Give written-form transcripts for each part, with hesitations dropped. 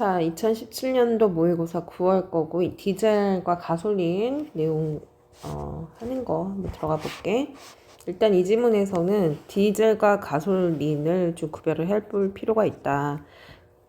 자, 2017년도 모의고사 9월 거고 이 디젤과 가솔린 내용 하는 거 한번 들어가 볼게. 일단 이 지문에서는 디젤과 가솔린을 좀 구별을 해볼 필요가 있다.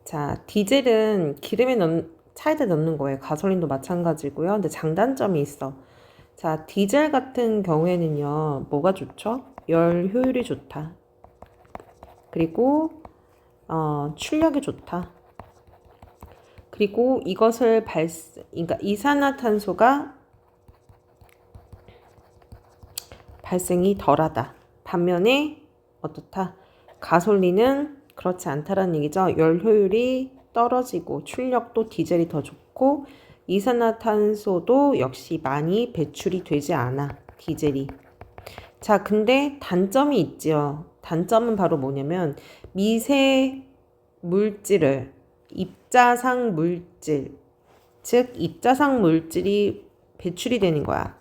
자, 디젤은 차에다 넣는 거예요. 가솔린도 마찬가지고요. 근데 장단점이 있어. 자, 디젤 같은 경우에는요, 뭐가 좋죠? 열 효율이 좋다. 그리고 출력이 좋다. 그리고 이것을 그러니까 이산화탄소가 발생이 덜하다. 반면에 어떻다? 가솔린은 그렇지 않다라는 얘기죠. 열 효율이 떨어지고 출력도 디젤이 더 좋고 이산화탄소도 역시 많이 배출이 되지 않아. 디젤이. 자, 근데 단점이 있죠. 단점은 바로 뭐냐면 미세 물질을 입자상 물질, 즉 입자상 물질이 배출이 되는 거야.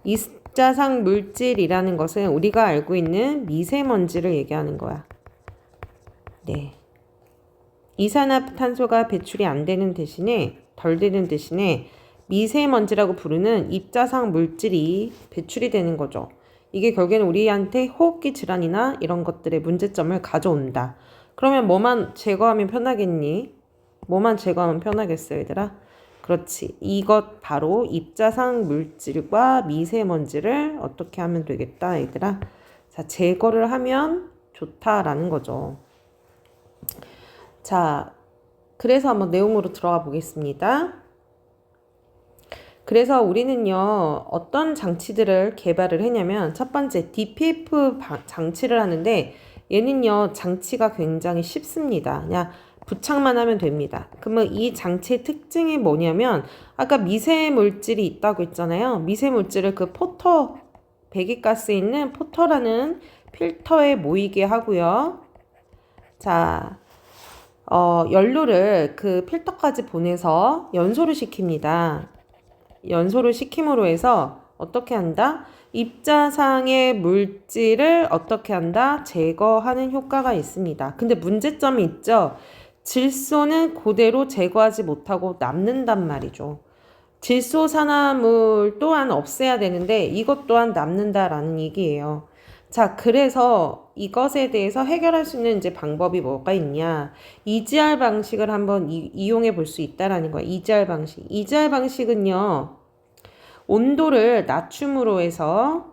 입자상 물질이라는 것은 우리가 알고 있는 미세먼지를 얘기하는 거야. 네. 이산화탄소가 배출이 안 되는 대신에, 덜 되는 대신에 미세먼지라고 부르는 입자상 물질이 배출이 되는 거죠. 이게 결국에는 우리한테 호흡기 질환이나 이런 것들의 문제점을 가져온다. 그러면 뭐만 제거하면 편하겠니? 뭐만 제거하면 편하겠어, 얘들아? 그렇지. 이것 바로 입자상 물질과 미세먼지를 어떻게 하면 되겠다, 얘들아? 자, 제거를 하면 좋다라는 거죠. 자, 그래서 한번 내용으로 들어가 보겠습니다. 그래서 우리는요, 어떤 장치들을 개발을 했냐면, 첫 번째, DPF 장치를 하는데, 얘는요, 장치가 굉장히 쉽습니다. 그냥 부착만 하면 됩니다. 그러면 이 장치의 특징이 뭐냐면, 아까 미세물질이 있다고 했잖아요. 미세물질을 그 배기가스에 있는 포터라는 필터에 모이게 하고요. 자, 연료를 그 필터까지 보내서 연소를 시킵니다. 연소를 시킴으로 해서 어떻게 한다? 입자상의 물질을 어떻게 한다? 제거하는 효과가 있습니다. 근데 문제점이 있죠? 질소는 그대로 제거하지 못하고 남는단 말이죠. 질소산화물 또한 없애야 되는데 이것 또한 남는다라는 얘기예요. 자, 그래서 이것에 대해서 해결할 수 있는 이제 방법이 뭐가 있냐? EGR 방식을 한번 이용해 볼 수 있다라는 거야. EGR 방식. EGR 방식은요, 온도를 낮춰서,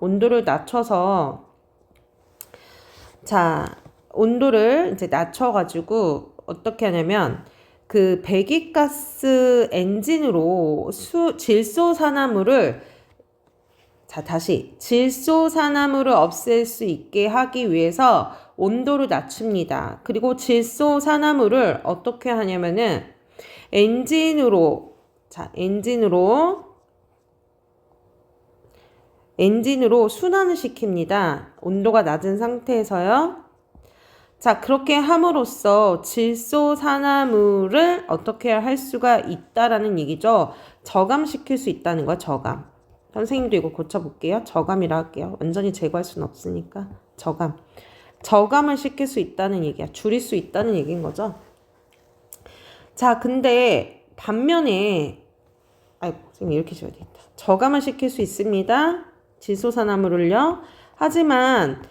자, 온도를 이제 낮춰가지고 어떻게 하냐면, 그 배기가스 엔진으로 질소산화물을 질소산화물을 없앨 수 있게 하기 위해서 온도를 낮춥니다. 그리고 질소산화물을 어떻게 하냐면은 엔진으로 순환을 시킵니다. 온도가 낮은 상태에서요. 자, 그렇게 함으로써 질소산화물을 어떻게 할 수가 있다라는 얘기죠. 저감시킬 수 있다는 거야, 저감. 선생님도 이거 고쳐볼게요. 저감이라 할게요. 완전히 제거할 수는 없으니까. 저감을 시킬 수 있다는 얘기야. 줄일 수 있다는 얘기인 거죠. 자, 근데 반면에 선생님 이렇게 줘야 되겠다. 저감을 시킬 수 있습니다. 질소산화물을요. 하지만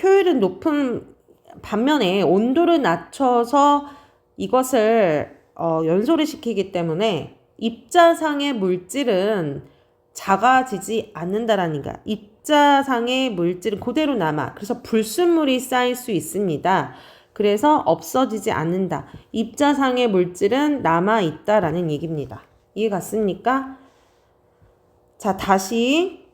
효율은 높은 반면에 온도를 낮춰서 이것을 연소를 시키기 때문에 입자상의 물질은 작아지지 않는다라는 거야. 입자상의 물질은 그대로 남아. 그래서 불순물이 쌓일 수 있습니다. 그래서 없어지지 않는다. 입자상의 물질은 남아있다라는 얘기입니다. 이해 갔습니까? 자, 다시.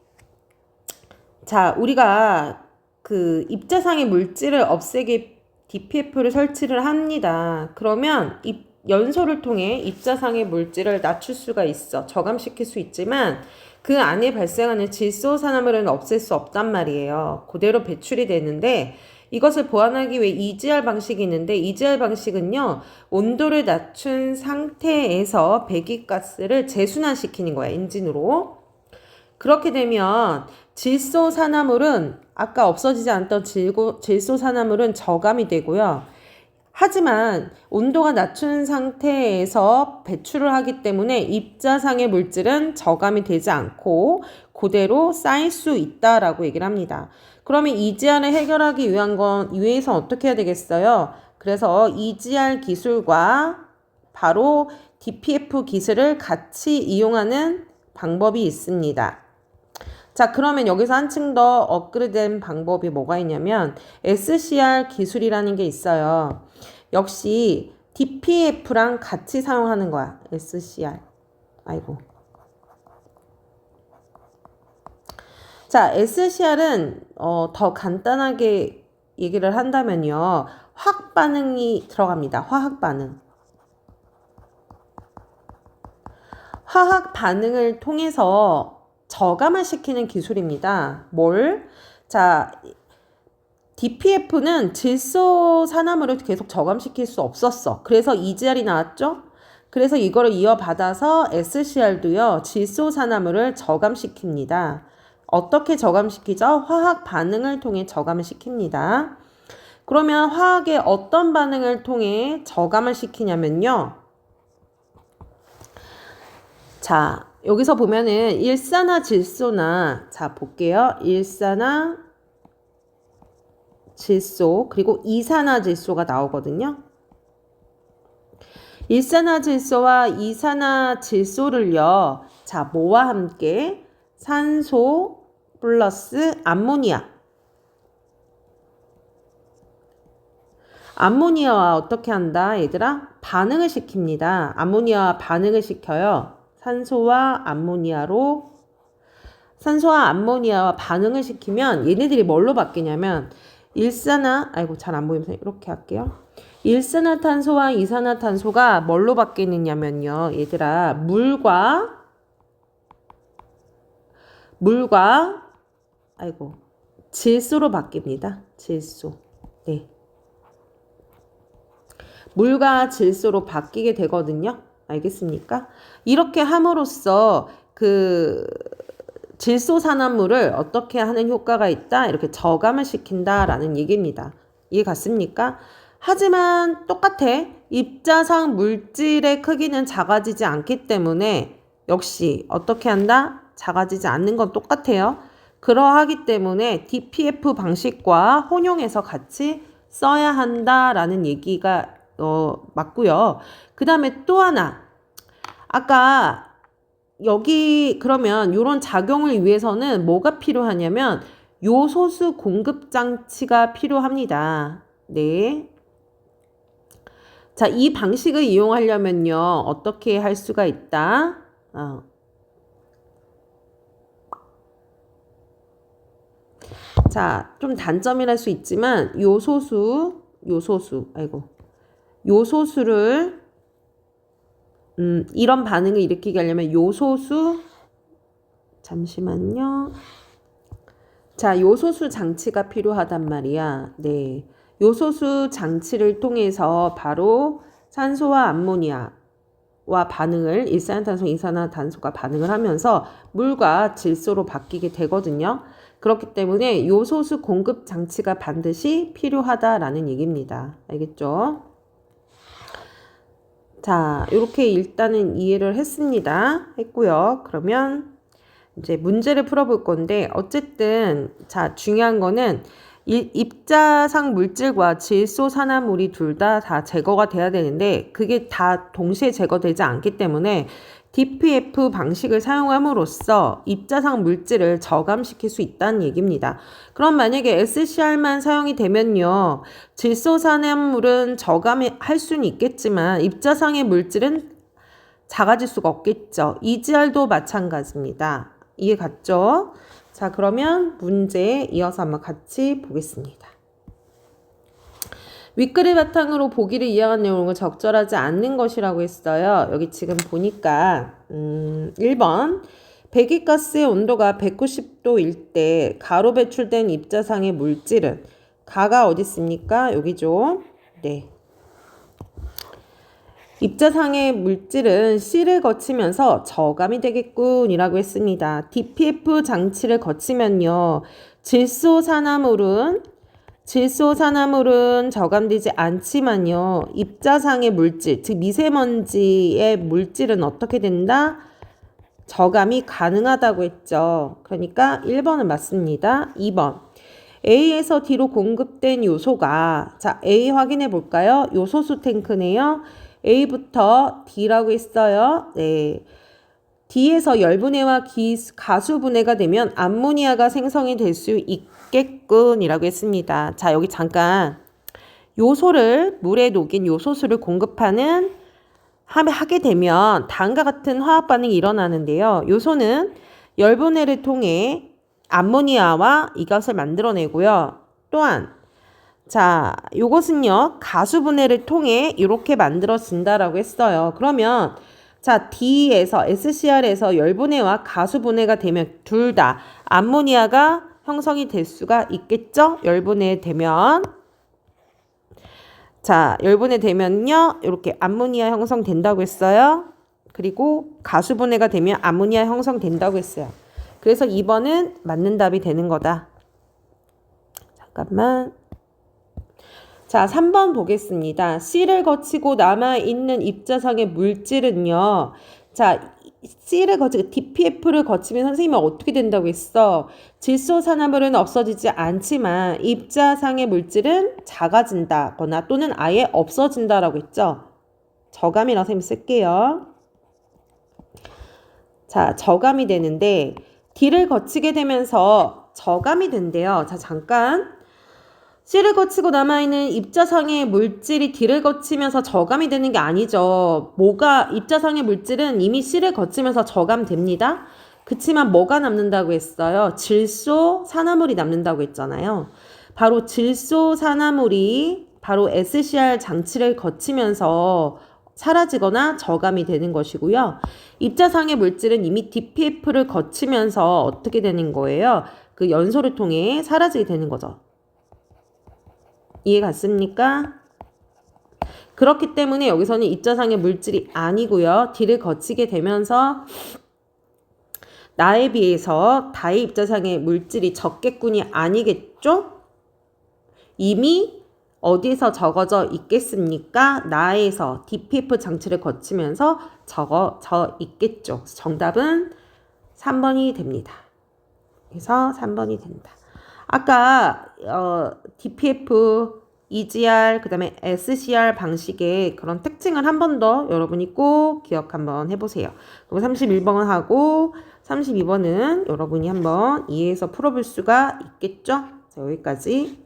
자, 우리가 그 입자상의 물질을 없애게 DPF를 설치를 합니다. 그러면 연소를 통해 입자상의 물질을 낮출 수가 있어. 저감시킬 수 있지만 그 안에 발생하는 질소산화물은 없앨 수 없단 말이에요. 그대로 배출이 되는데 이것을 보완하기 위해 EGR 방식이 있는데 EGR 방식은요. 온도를 낮춘 상태에서 배기가스를 재순환시키는 거야. 엔진으로. 그렇게 되면 질소산화물은 아까 없어지지 않던 질소산화물은 저감이 되고요. 하지만 온도가 낮춘 상태에서 배출을 하기 때문에 입자상의 물질은 저감이 되지 않고 그대로 쌓일 수 있다라고 얘기를 합니다. 그러면 EGR을 해결하기 위해서 어떻게 해야 되겠어요? 그래서 EGR 기술과 바로 DPF 기술을 같이 이용하는 방법이 있습니다. 자, 그러면 여기서 한층 더 업그레이드된 방법이 뭐가 있냐면 SCR 기술이라는 게 있어요. 역시 DPF랑 같이 사용하는 거야. SCR. 아이고. 자, SCR은 더 간단하게 얘기를 한다면요. 화학 반응이 들어갑니다. 화학 반응. 화학 반응을 통해서 저감을 시키는 기술입니다. 뭘? 자, DPF는 질소산화물을 계속 저감시킬 수 없었어. 그래서 EGR이 나왔죠? 그래서 이거를 이어받아서 SCR도요, 질소산화물을 저감시킵니다. 어떻게 저감시키죠? 화학 반응을 통해 저감을 시킵니다. 그러면 화학의 어떤 반응을 통해 저감을 시키냐면요. 자, 여기서 보면은 일산화질소나, 자, 볼게요. 일산화질소, 그리고 이산화질소가 나오거든요. 일산화질소와 이산화질소를요, 자, 뭐와 함께? 산소 플러스 암모니아. 암모니아와 어떻게 한다, 얘들아? 반응을 시킵니다. 암모니아와 반응을 시켜요. 산소와 암모니아와 반응을 시키면 얘네들이 뭘로 바뀌냐면 잘 안 보이면서 이렇게 할게요. 일산화탄소와 이산화탄소가 뭘로 바뀌느냐면요. 얘들아, 물과 질소로 바뀝니다. 질소. 네. 물과 질소로 바뀌게 되거든요. 알겠습니까? 이렇게 함으로써 그 질소산화물을 어떻게 하는 효과가 있다? 이렇게 저감을 시킨다라는 얘기입니다. 이해 갔습니까? 하지만 똑같아. 입자상 물질의 크기는 작아지지 않기 때문에 역시 어떻게 한다? 작아지지 않는 건 똑같아요. 그러하기 때문에 DPF 방식과 혼용해서 같이 써야 한다라는 얘기가 맞고요. 그 다음에 또 하나. 아까 여기 그러면 이런 작용을 위해서는 뭐가 필요하냐면 요소수 공급 장치가 필요합니다. 네. 자, 이 방식을 이용하려면요. 어떻게 할 수가 있다? 자, 좀 단점이랄 수 있지만 요소수를 이런 반응을 일으키게 하려면 잠시만요. 자, 요소수 장치가 필요하단 말이야. 네. 요소수 장치를 통해서 바로 산소와 암모니아와 반응을 일산화탄소, 이산화탄소가 반응을 하면서 물과 질소로 바뀌게 되거든요. 그렇기 때문에 요소수 공급 장치가 반드시 필요하다라는 얘기입니다. 알겠죠? 자, 이렇게 일단은 이해를 했고요. 그러면 이제 문제를 풀어볼 건데 어쨌든 자, 중요한 거는 입자상 물질과 질소산화물이 둘 다 제거가 돼야 되는데 그게 다 동시에 제거되지 않기 때문에 DPF 방식을 사용함으로써 입자상 물질을 저감시킬 수 있다는 얘기입니다. 그럼 만약에 SCR만 사용이 되면요. 질소산화물은 저감할 수는 있겠지만 입자상의 물질은 작아질 수가 없겠죠. EGR도 마찬가지입니다. 이해 갔죠? 자, 그러면 문제 이어서 한번 같이 보겠습니다. 윗글을 바탕으로 보기를 이해한 내용은 적절하지 않는 것이라고 했어요. 여기 지금 보니까 1번 배기가스의 온도가 190도일 때 가로 배출된 입자상의 물질은 가가 어디 있습니까? 여기죠. 네. 입자상의 물질은 C를 거치면서 저감이 되겠군이라고 했습니다. DPF 장치를 거치면요. 질소산화물은 질소산화물은 저감되지 않지만요. 입자상의 물질, 즉 미세먼지의 물질은 어떻게 된다? 저감이 가능하다고 했죠. 그러니까 1번은 맞습니다. 2번. A에서 D로 공급된 요소가, 자, A 확인해 볼까요? 요소수 탱크네요. A부터 D라고 했어요. 네. D에서 열분해와 가수분해가 되면 암모니아가 생성이 될 수 있겠군이라고 했습니다. 자, 여기 잠깐 요소를 물에 녹인 요소수를 공급하는 하게 되면 다음과 같은 화학 반응이 일어나는데요. 요소는 열분해를 통해 암모니아와 이것을 만들어내고요. 또한 자, 요것은요. 가수분해를 통해 이렇게 만들어진다라고 했어요. 그러면 자, D에서 SCR에서 열분해와 가수분해가 되면 둘 다 암모니아가 형성이 될 수가 있겠죠? 열분해 되면. 자, 열분해 되면요. 이렇게 암모니아 형성된다고 했어요. 그리고 가수분해가 되면 암모니아 형성된다고 했어요. 그래서 2번은 맞는 답이 되는 거다. 잠깐만. 자, 3번 보겠습니다. C를 거치고 남아있는 입자상의 물질은요. 자, C를 거치고 DPF를 거치면 선생님은 어떻게 된다고 했어? 질소산화물은 없어지지 않지만 입자상의 물질은 작아진다거나 또는 아예 없어진다라고 했죠. 저감이라고 선생님 쓸게요. 자, 저감이 되는데 D를 거치게 되면서 저감이 된대요. 자, 잠깐. C를 거치고 남아있는 입자상의 물질이 D를 거치면서 저감이 되는 게 아니죠. 입자상의 물질은 이미 C를 거치면서 저감됩니다. 그치만 뭐가 남는다고 했어요? 질소 산화물이 남는다고 했잖아요. 바로 질소 산화물이 바로 SCR 장치를 거치면서 사라지거나 저감이 되는 것이고요. 입자상의 물질은 이미 DPF를 거치면서 어떻게 되는 거예요? 그 연소를 통해 사라지게 되는 거죠. 이해 갔습니까? 그렇기 때문에 여기서는 입자상의 물질이 아니고요. D를 거치게 되면서 나에 비해서 다의 입자상의 물질이 적겠군이 아니겠죠? 이미 어디에서 적어져 있겠습니까? 나에서 DPF 장치를 거치면서 적어져 있겠죠. 정답은 3번이 됩니다. 그래서 3번이 된다. 아까 DPF, EGR, 그 다음에 SCR 방식의 그런 특징을 한 번 더 여러분이 꼭 기억 한번 해보세요. 그리고 31번 하고 32번은 여러분이 한번 이해해서 풀어볼 수가 있겠죠? 자, 여기까지.